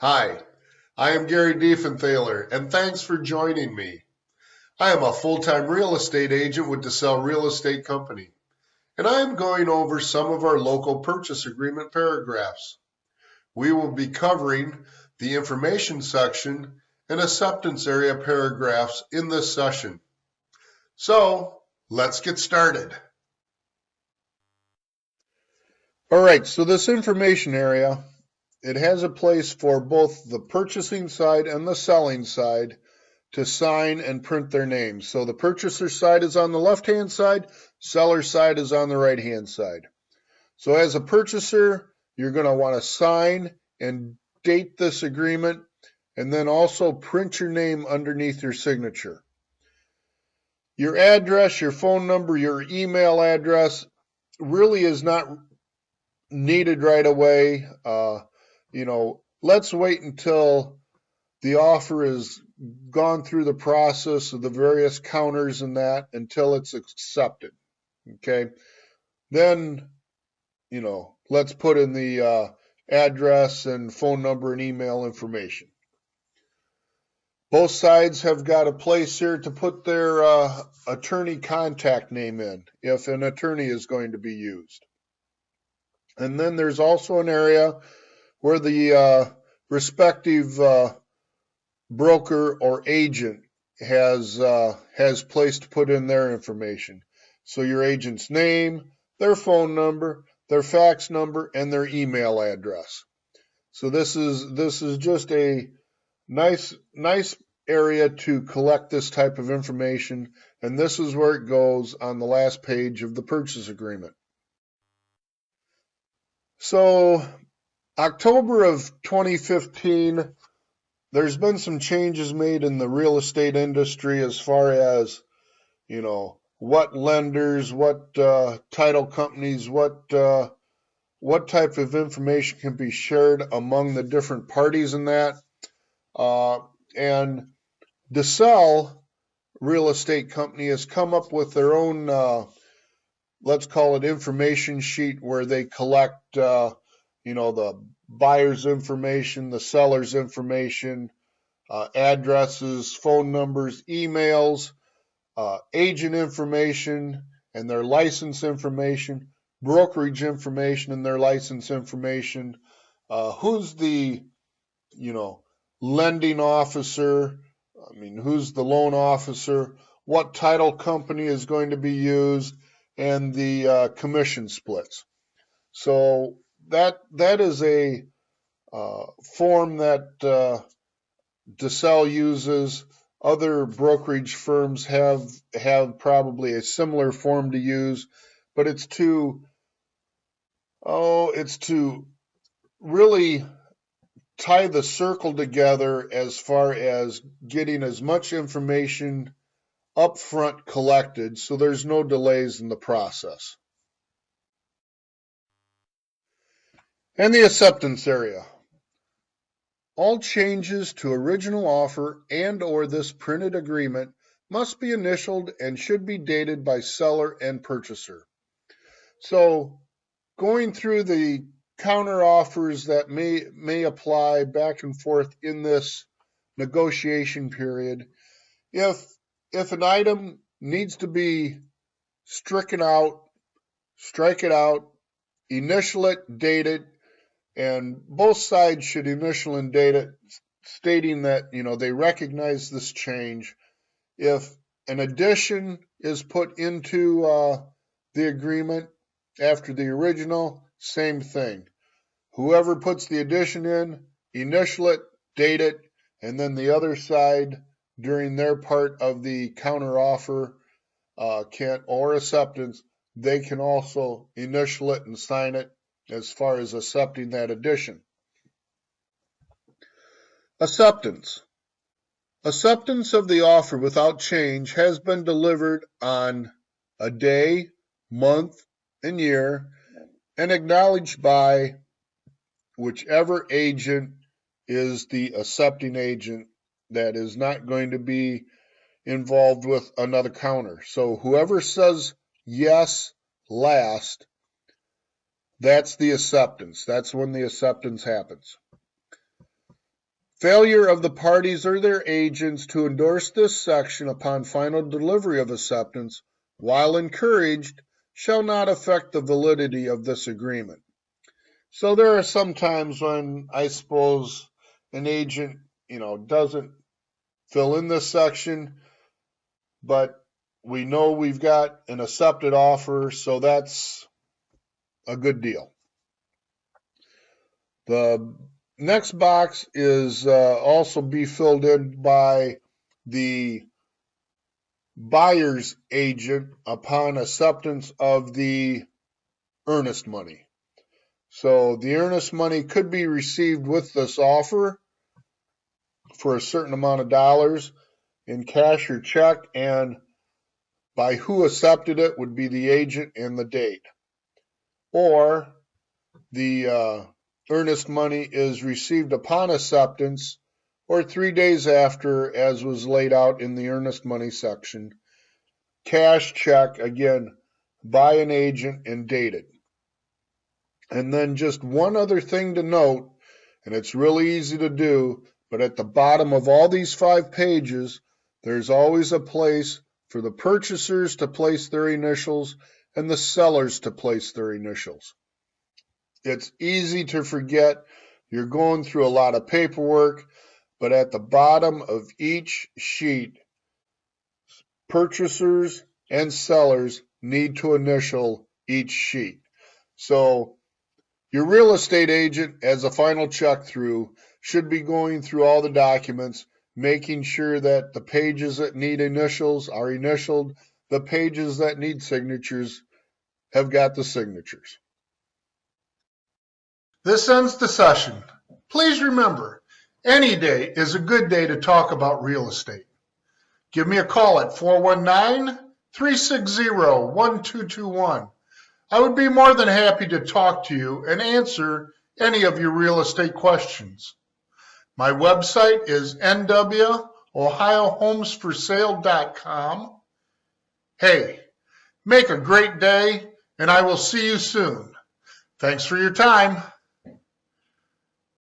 Hi, I am Gary Diefenthaler, and thanks for joining me. I am a full-time real estate agent with DeSell Real Estate Company, and I am going over some of our local purchase agreement paragraphs. We will be covering the information section and acceptance area paragraphs in this session. So, let's get started. All right, so this information area, it has a place for both the purchasing side and the selling side to sign and print their names. So the purchaser side is on the left-hand side, seller side is on the right-hand side. So as a purchaser, you're going to want to sign and date this agreement, and then also print your name underneath your signature. Your address, your phone number, your email address really is not needed right away. Let's wait until the offer is gone through the process of the various counters and that until it's accepted. Okay. Then, let's put in the address and phone number and email information. Both sides have got a place here to put their attorney contact name in if an attorney is going to be used. And then there's also an area where the respective broker or agent has placed to put in their information. So your agent's name, their phone number, their fax number, and their email address. So this is just a nice area to collect this type of information, and this is where it goes on the last page of the purchase agreement. So October of 2015, there's been some changes made in the real estate industry as far as, what lenders, what title companies, what type of information can be shared among the different parties in that. And DeSell Real Estate Company has come up with their own, let's call it information sheet, where they collect, the buyer's information, the seller's information, addresses, phone numbers, emails, agent information and their license information, brokerage information and their license information, who's the, lending officer, who's the loan officer, what title company is going to be used, and the commission splits. So that is a form that DeSell uses. Other brokerage firms have probably a similar form to use, but it's to really tie the circle together as far as getting as much information upfront collected so there's no delays in the process. And the acceptance area. All changes to original offer and/or this printed agreement must be initialed and should be dated by seller and purchaser. So going through the counter offers that may apply back and forth in this negotiation period, if an item needs to be stricken out, strike it out, initial it, date it, and both sides should initial and date it, stating that they recognize this change. If an addition is put into the agreement after the original, same thing. Whoever puts the addition in, initial it, date it, and then the other side during their part of the counter offer or acceptance, they can also initial it and sign it as far as accepting that addition. Acceptance. Acceptance of the offer without change has been delivered on a day, month, and year, and acknowledged by whichever agent is the accepting agent that is not going to be involved with another counter. So whoever says yes last, that's the acceptance. That's when the acceptance happens. Failure of the parties or their agents to endorse this section upon final delivery of acceptance, while encouraged, shall not affect the validity of this agreement. So there are some times when I suppose an agent, doesn't fill in this section, but we know we've got an accepted offer, so that's a good deal. The next box is also be filled in by the buyer's agent upon acceptance of the earnest money. So the earnest money could be received with this offer for a certain amount of dollars in cash or check, and by who accepted it would be the agent and the date. Or the earnest money is received upon acceptance or 3 days after, as was laid out in the earnest money section. Cash check, again, by an agent and dated. And then just one other thing to note, and it's really easy to do, but at the bottom of all these 5 pages, there's always a place for the purchasers to place their initials and the sellers to place their initials. It's easy to forget. You're going through a lot of paperwork, but at the bottom of each sheet, purchasers and sellers need to initial each sheet. So your real estate agent, as a final check through, should be going through all the documents, making sure that the pages that need initials are initialed, the pages that need signatures have got the signatures. This ends the session. Please remember, any day is a good day to talk about real estate. Give me a call at 419-360-1221. I would be more than happy to talk to you and answer any of your real estate questions. My website is nwohiohomesforsale.com. Hey, make a great day, and I will see you soon. Thanks for your time.